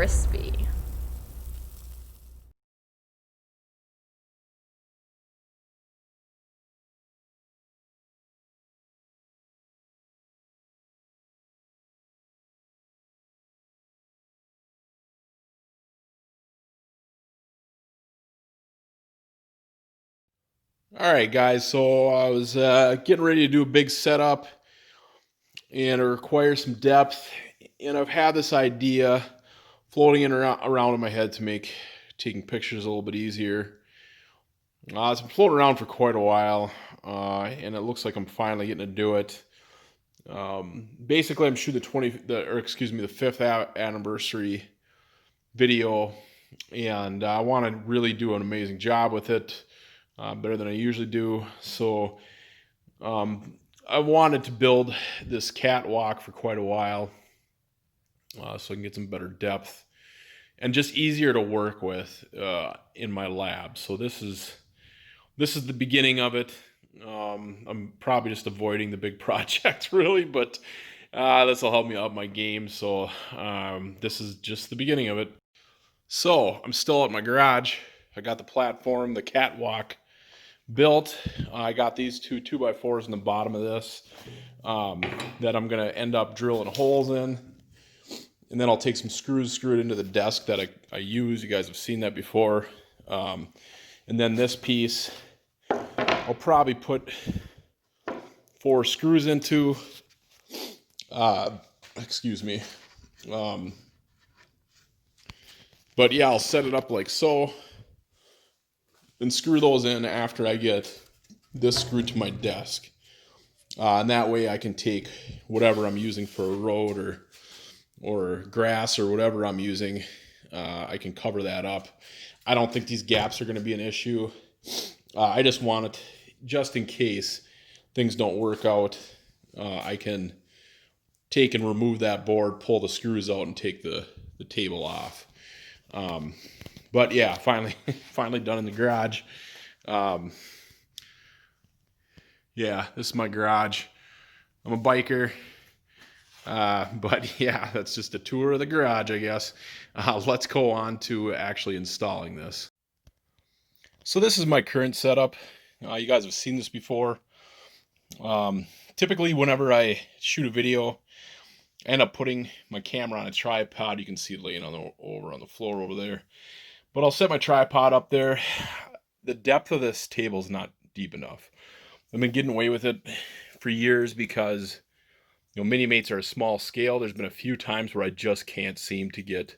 crispy. All right, guys. So I was getting ready to do a big setup, and it requires some depth. And I've had this idea floating in around in my head to make taking pictures a little bit easier. It's been floating around for quite a while, and it looks like I'm finally getting to do it. Basically, I'm shooting the fifth anniversary video, and I want to really do an amazing job with it, better than I usually do. So I wanted to build this catwalk for quite a while, so I can get some better depth and just easier to work with in my lab. So this is the beginning of it. I'm probably just avoiding the big project, really, but this will help me up my game. So this is just the beginning of it. So I'm still at my garage. I got the platform, the catwalk built. I got these two 2x4s in the bottom of this that I'm going to end up drilling holes in. And then I'll take some screws, screw it into the desk that I use. You guys have seen that before. And then this piece, I'll probably put 4 screws into. Excuse me. But yeah, I'll set it up like so. And screw those in after I get this screwed to my desk. And that way I can take whatever I'm using for a road or grass or whatever I'm using. I can cover that up. I don't think these gaps are going to be an issue. I just want it, just in case things don't work out, I can take and remove that board, pull the screws out, and take the table off. But yeah, finally done in the garage. Yeah, this is my garage. I'm a biker. But yeah, that's just a tour of the garage, I guess. Let's go on to actually installing this. So this is my current setup. You guys have seen this before. Typically, whenever I shoot a video, I end up putting my camera on a tripod. You can see it laying over on the floor over there. But I'll set my tripod up there. The depth of this table is not deep enough. I've been getting away with it for years because mini mates are a small scale. There's been a few times where I just can't seem to get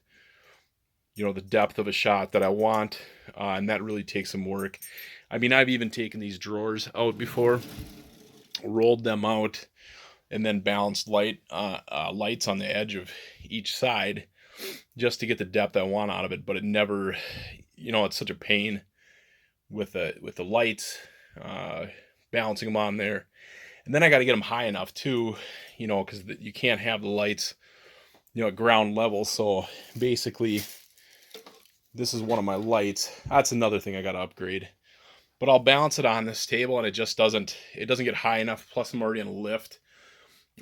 the depth of a shot that I want, and that really takes some work. I mean, I've even taken these drawers out before, rolled them out, and then balanced lights on the edge of each side just to get the depth I want out of it. But it never, it's such a pain with the lights, balancing them on there. And then I got to get them high enough too, because you can't have the lights, at ground level. So basically, this is one of my lights. That's another thing I got to upgrade. But I'll balance it on this table, and it doesn't get high enough. Plus, I'm already in a lift.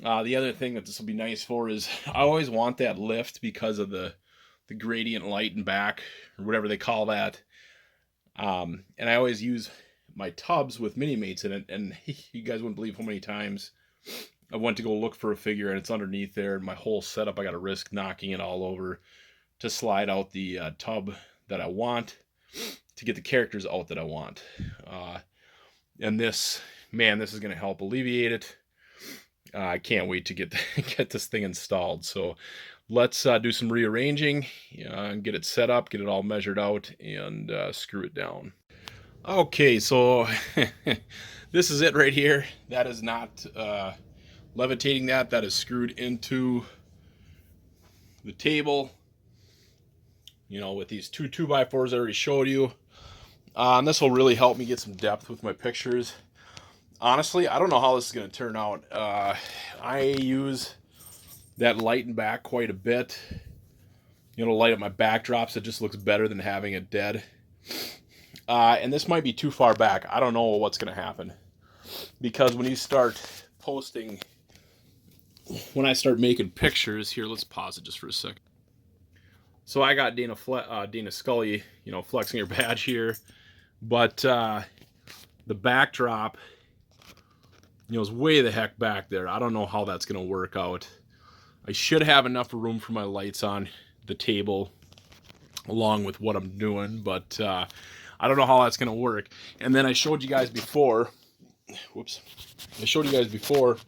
The other thing that this will be nice for is I always want that lift because of the gradient light and back, or whatever they call that. And I always use my tubs with mini mates in it, and you guys wouldn't believe how many times I went to go look for a figure and it's underneath there, and my whole setup I got to risk knocking it all over to slide out the tub that I want to get the characters out that I want. And this is going to help alleviate it. I can't wait to get this thing installed. So let's do some rearranging and get it set up, get it all measured out, and screw it down. Okay, so this is it right here. That is not levitating that is screwed into the table, with these two 2x4s I already showed you. And this will really help me get some depth with my pictures. Honestly, I don't know how this is going to turn out. I use that light and back quite a bit. Light up my backdrops. It just looks better than having it dead. And this might be too far back. I don't know what's going to happen. Because when you start posting, when I start making pictures, here, let's pause it just for a second. So I got Dana Scully, you know, flexing her badge here, but the backdrop, you know, is way the heck back there. I don't know how that's going to work out. I should have enough room for my lights on the table along with what I'm doing, but I don't know how that's going to work. And then I showed you guys before, whoops, I showed you guys before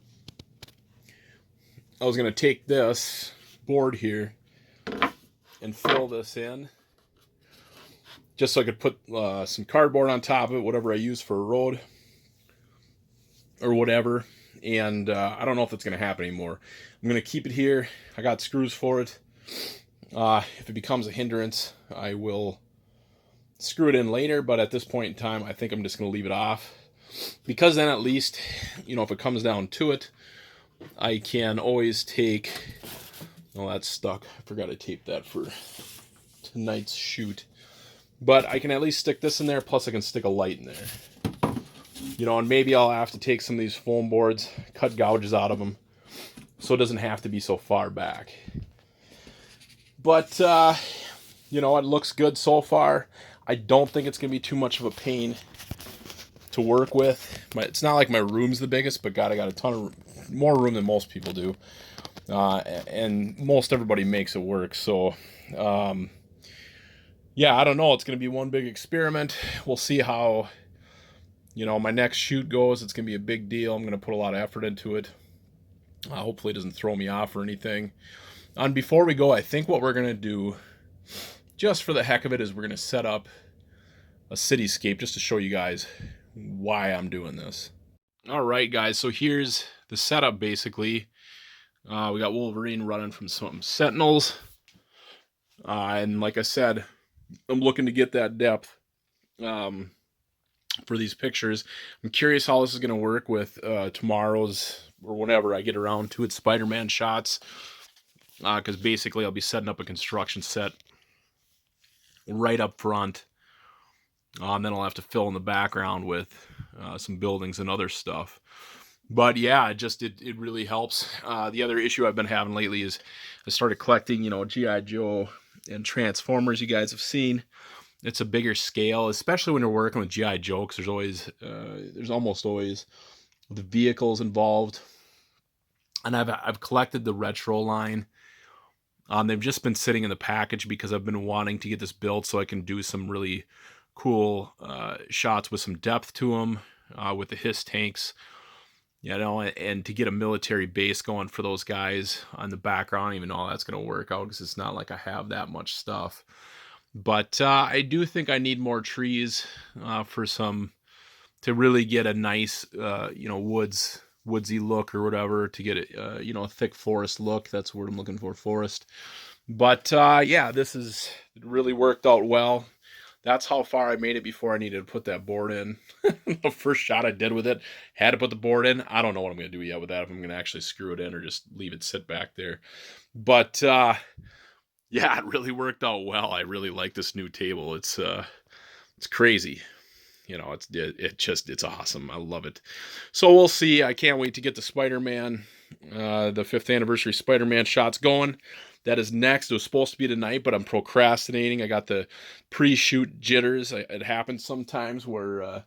I was going to take this board here and fill this in just so I could put some cardboard on top of it, whatever I use for a road or whatever. And I don't know if it's going to happen anymore. I'm going to keep it here. I got screws for it. If it becomes a hindrance, I will screw it in later, but at this point in time, I think I'm just going to leave it off, because then at least, you know, if it comes down to it, I can always take, oh, that's stuck. I forgot to tape that for tonight's shoot. But I can at least stick this in there, plus I can stick a light in there. You know, and maybe I'll have to take some of these foam boards, cut gouges out of them, so it doesn't have to be so far back. But, you know, it looks good so far. I don't think it's going to be too much of a pain to work with. It's not like my room's the biggest, but God, I got a ton of more room than most people do. And most everybody makes it work. So, yeah, I don't know. It's going to be one big experiment. We'll see how, you know, my next shoot goes. It's going to be a big deal. I'm going to put a lot of effort into it. Hopefully it doesn't throw me off or anything. And before we go, I think what we're going to do, just for the heck of it, is we're going to set up a cityscape just to show you guys why I'm doing this. All right, guys, so here's the setup, basically. We got Wolverine running from some Sentinels. And like I said, I'm looking to get that depth for these pictures. I'm curious how this is going to work with tomorrow's, or whenever I get around to it, Spider-Man shots. Because basically I'll be setting up a construction set right up front. And then I'll have to fill in the background with some buildings and other stuff. But yeah, it really helps. The other issue I've been having lately is I started collecting, you know, G.I. Joe and Transformers. You guys have seen. It's a bigger scale, especially when you're working with G.I. Joe, because there's almost always the vehicles involved. And I've collected the retro line. They've just been sitting in the package because I've been wanting to get this built so I can do some really cool shots with some depth to them with the HISS tanks, you know, and to get a military base going for those guys on the background. Even though that's going to work out because it's not like I have that much stuff. But I do think I need more trees to really get a nice, you know, woodsy look or whatever, to get it, you know, a thick forest look. That's what I'm looking for, forest. But yeah, this has really worked out well. That's how far I made it before I needed to put that board in. The first shot I did with it, had to put the board in. I don't know what I'm going to do yet with that, if I'm going to actually screw it in or just leave it sit back there. But yeah, it really worked out well. I really like this new table. It's crazy. You know, it's awesome. I love it. So we'll see. I can't wait to get the Spider-Man, the 5th anniversary Spider-Man shots going. That is next. It was supposed to be tonight, but I'm procrastinating. I got the pre-shoot jitters. It happens sometimes where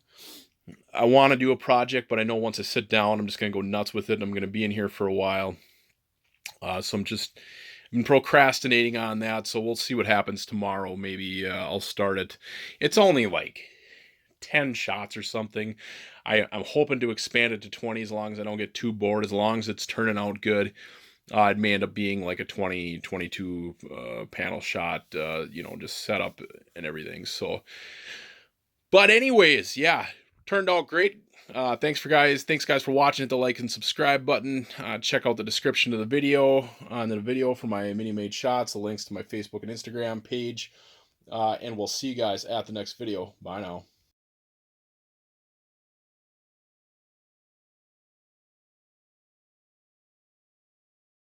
I want to do a project, but I know once I sit down, I'm just going to go nuts with it. And I'm going to be in here for a while. So I'm procrastinating on that. So we'll see what happens tomorrow. Maybe I'll start it. It's only like 10 shots or something. I'm hoping to expand it to 20 as long as I don't get too bored, as long as it's turning out good. It may end up being like a 22 panel shot, you know, just set up and everything. So, but anyways, yeah, turned out great. Thanks guys for watching. Hit the like and subscribe button. Check out the description of the video on the video for my mini made shots, the links to my Facebook and Instagram page. And we'll see you guys at the next video. Bye now.